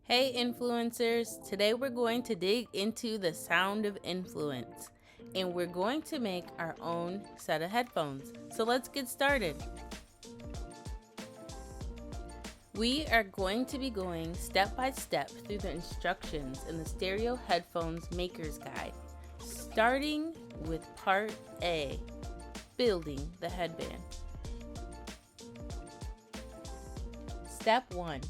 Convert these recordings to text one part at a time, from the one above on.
Hey influencers, today we're going to dig into the sound of influence and we're going to make our own set of headphones. So let's get started. We are going to be going step by step through the instructions in the Stereo Headphones Maker's Guide, starting with part A, building the headband. Step 1.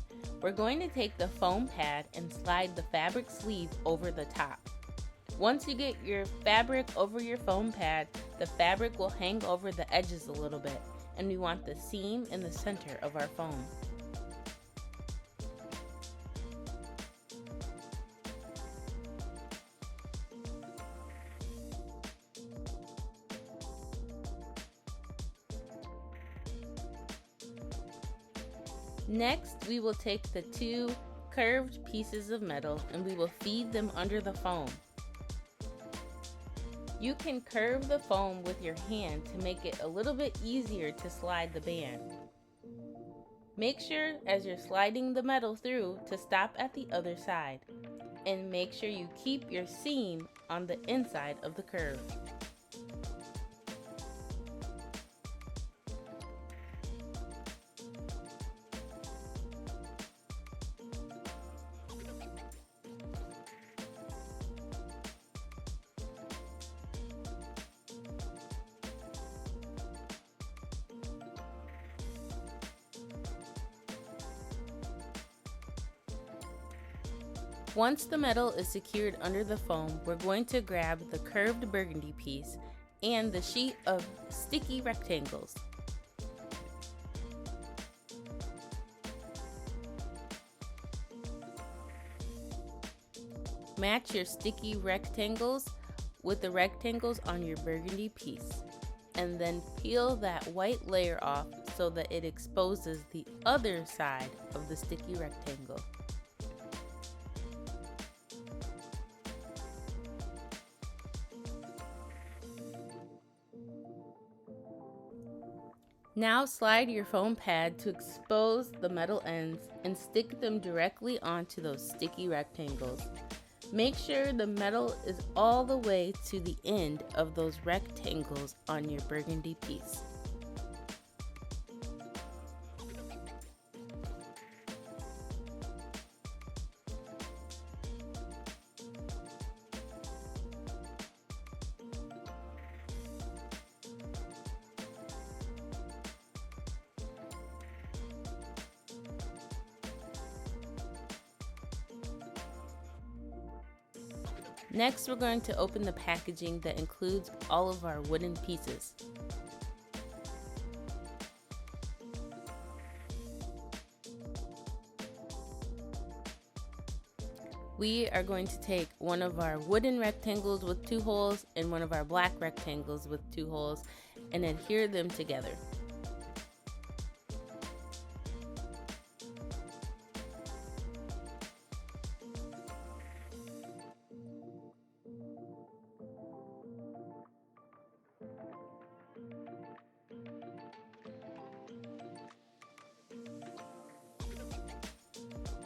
We're going to take the foam pad and slide the fabric sleeve over the top. Once you get your fabric over your foam pad, the fabric will hang over the edges a little bit, and we want the seam in the center of our foam. Next, we will take the two curved pieces of metal and we will feed them under the foam. You can curve the foam with your hand to make it a little bit easier to slide the band. Make sure as you're sliding the metal through to stop at the other side, and make sure you keep your seam on the inside of the curve. Once the metal is secured under the foam, we're going to grab the curved burgundy piece and the sheet of sticky rectangles. Match your sticky rectangles with the rectangles on your burgundy piece, and then peel that white layer off so that it exposes the other side of the sticky rectangle. Now slide your foam pad to expose the metal ends and stick them directly onto those sticky rectangles. Make sure the metal is all the way to the end of those rectangles on your burgundy piece. Next, we're going to open the packaging that includes all of our wooden pieces. We are going to take one of our wooden rectangles with 2 holes and one of our black rectangles with 2 holes and adhere them together.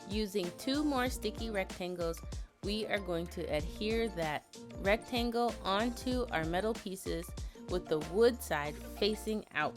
Using 2 more sticky rectangles, we are going to adhere that rectangle onto our metal pieces with the wood side facing out.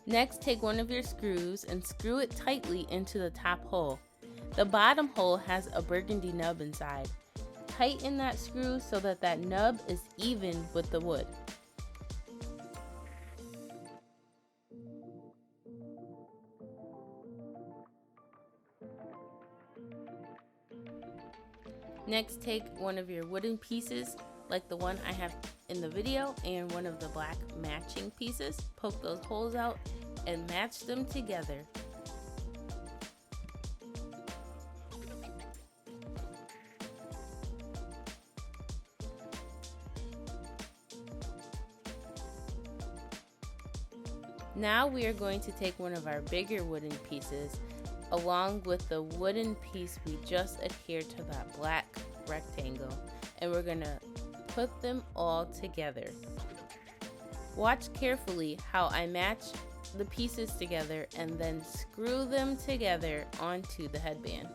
Next, take one of your screws and screw it tightly into the top hole. The bottom hole has a burgundy nub inside. Tighten that screw so that that nub is even with the wood. Next, take one of your wooden pieces, like the one I have in the video, and one of the black matching pieces. Poke those holes out and match them together. Now we are going to take one of our bigger wooden pieces along with the wooden piece we just adhered to that black rectangle, and we're going to put them all together. Watch carefully how I match the pieces together and then screw them together onto the headband.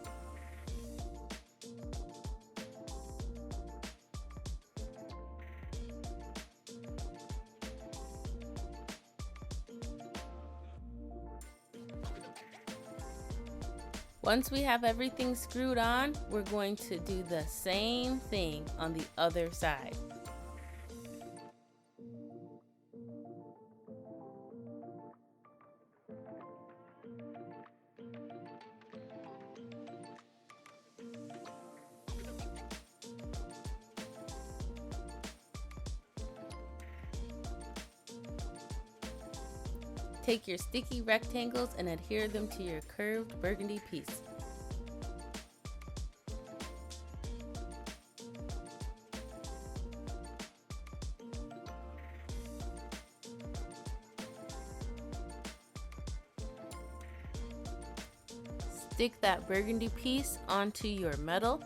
Once we have everything screwed on, we're going to do the same thing on the other side. Take your sticky rectangles and adhere them to your curved burgundy piece. Stick that burgundy piece onto your metal.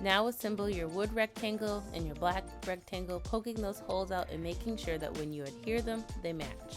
Now assemble your wood rectangle and your black rectangle, poking those holes out and making sure that when you adhere them, they match.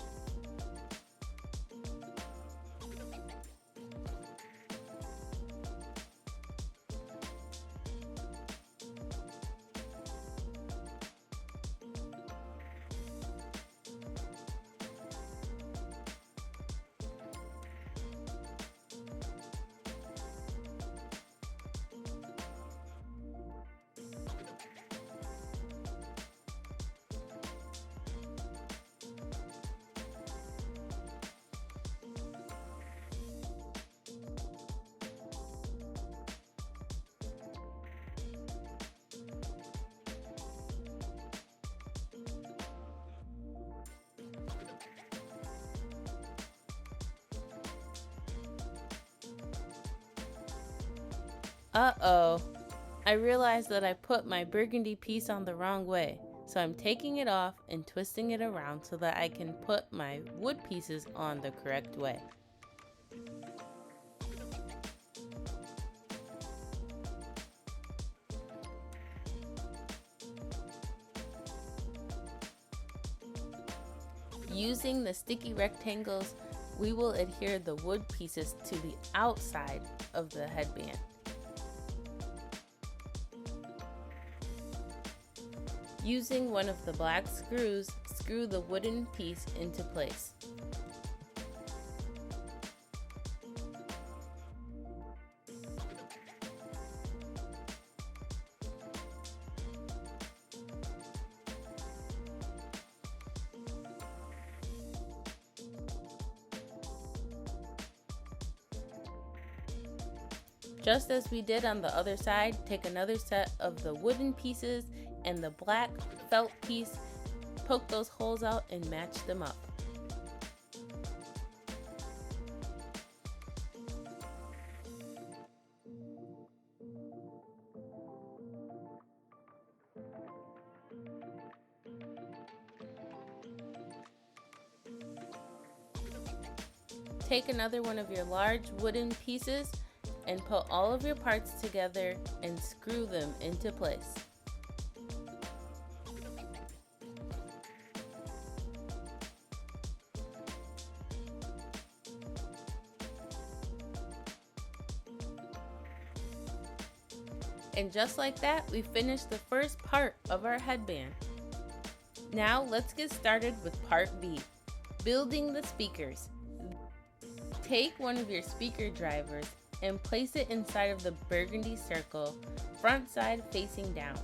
Uh-oh, I realized that I put my burgundy piece on the wrong way, so I'm taking it off and twisting it around so that I can put my wood pieces on the correct way. Using the sticky rectangles, we will adhere the wood pieces to the outside of the headband. Using one of the black screws, screw the wooden piece into place. Just as we did on the other side, take another set of the wooden pieces and the black felt piece, poke those holes out and match them up. Take another one of your large wooden pieces and put all of your parts together and screw them into place. And just like that, we finished the first part of our headband. Now let's get started with part B, building the speakers. Take one of your speaker drivers and place it inside of the burgundy circle, front side facing down.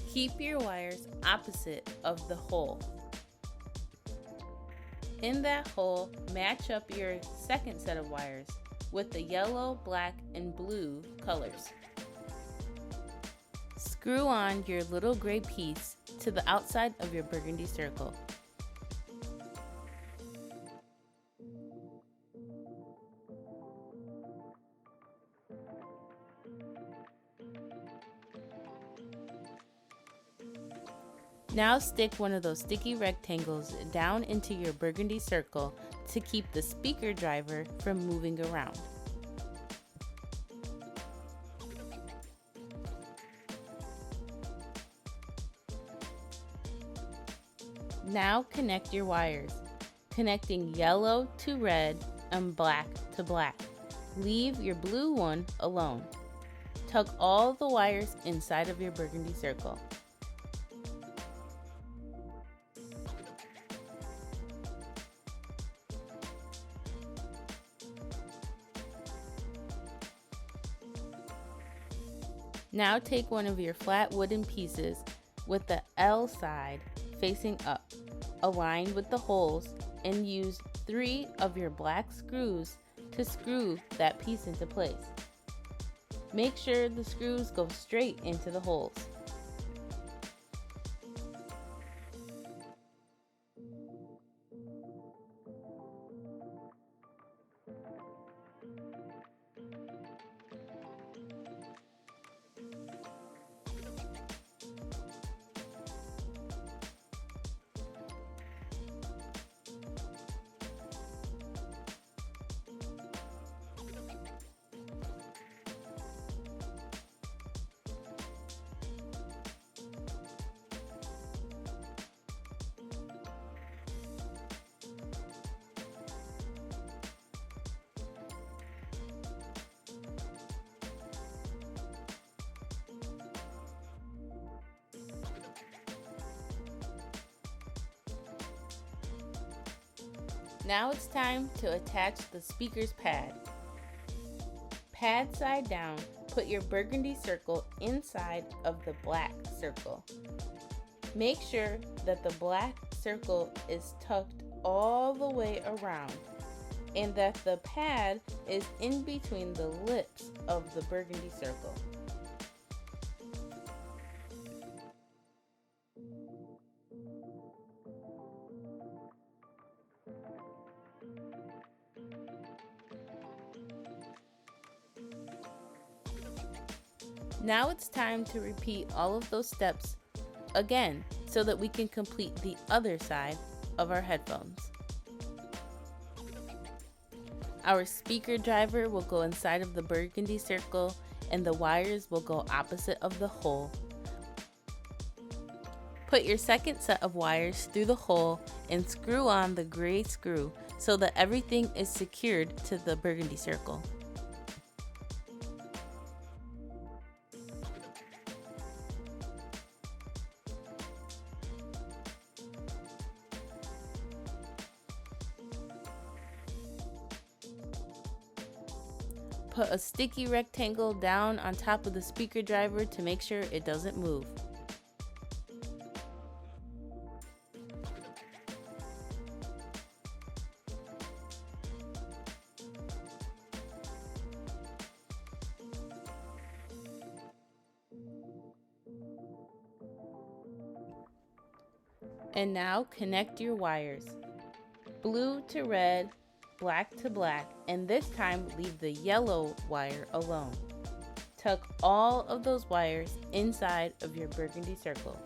Keep your wires opposite of the hole. In that hole, match up your second set of wires with the yellow, black, and blue colors. Screw on your little gray piece to the outside of your burgundy circle. Now stick one of those sticky rectangles down into your burgundy circle to keep the speaker driver from moving around. Now connect your wires, connecting yellow to red and black to black. Leave your blue one alone. Tug all the wires inside of your burgundy circle. Now take one of your flat wooden pieces with the L side facing up, align with the holes, and use 3 of your black screws to screw that piece into place. Make sure the screws go straight into the holes. Now it's time to attach the speaker's pad. Pad side down, put your burgundy circle inside of the black circle. Make sure that the black circle is tucked all the way around and that the pad is in between the lips of the burgundy circle. Now it's time to repeat all of those steps again so that we can complete the other side of our headphones. Our speaker driver will go inside of the burgundy circle and the wires will go opposite of the hole. Put your second set of wires through the hole and screw on the gray screw so that everything is secured to the burgundy circle. Put a sticky rectangle down on top of the speaker driver to make sure it doesn't move. And now connect your wires. Blue to red, black to black, and this time leave the yellow wire alone. Tuck all of those wires inside of your burgundy circle.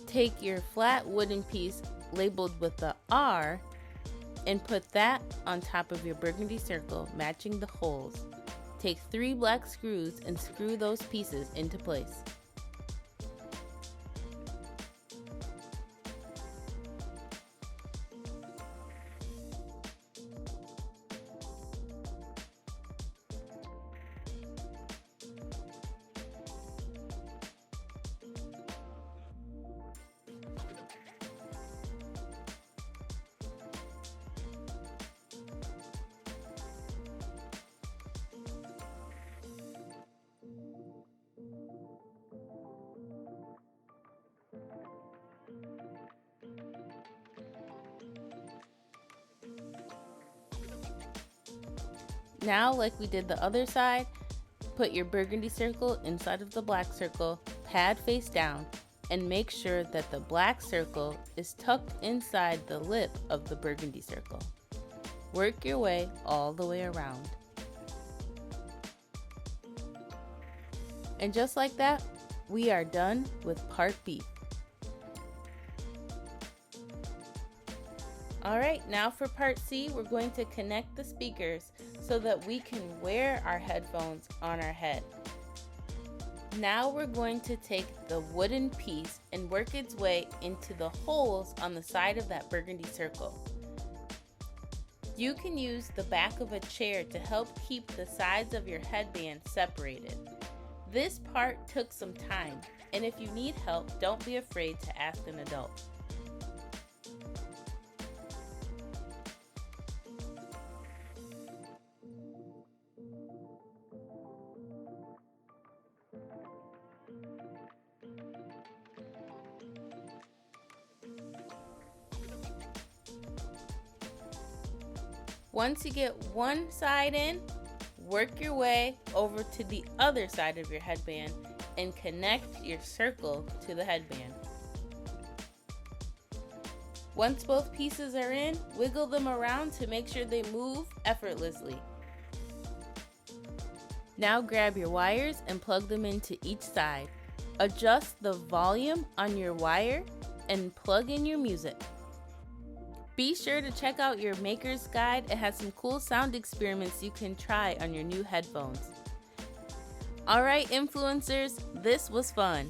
Take your flat wooden piece labeled with the R and put that on top of your burgundy circle, matching the holes. take 3 black screws and screw those pieces into place. Now, like we did the other side, put your burgundy circle inside of the black circle, pad face down, and make sure that the black circle is tucked inside the lip of the burgundy circle. Work your way all the way around. And just like that, we are done with part B. Alright, now for part C, we're going to connect the speakers so that we can wear our headphones on our head. Now we're going to take the wooden piece and work its way into the holes on the side of that burgundy circle. You can use the back of a chair to help keep the sides of your headband separated. This part took some time, and if you need help, don't be afraid to ask an adult. Once you get one side in, work your way over to the other side of your headband and connect your circle to the headband. Once both pieces are in, wiggle them around to make sure they move effortlessly. Now grab your wires and plug them into each side. Adjust the volume on your wire and plug in your music. Be sure to check out your maker's guide. It has some cool sound experiments you can try on your new headphones. Alright, influencers, this was fun.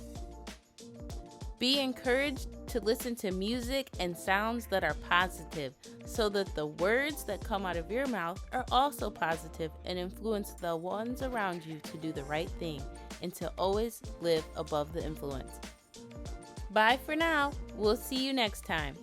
Be encouraged to listen to music and sounds that are positive so that the words that come out of your mouth are also positive and influence the ones around you to do the right thing and to always live above the influence. Bye for now. We'll see you next time.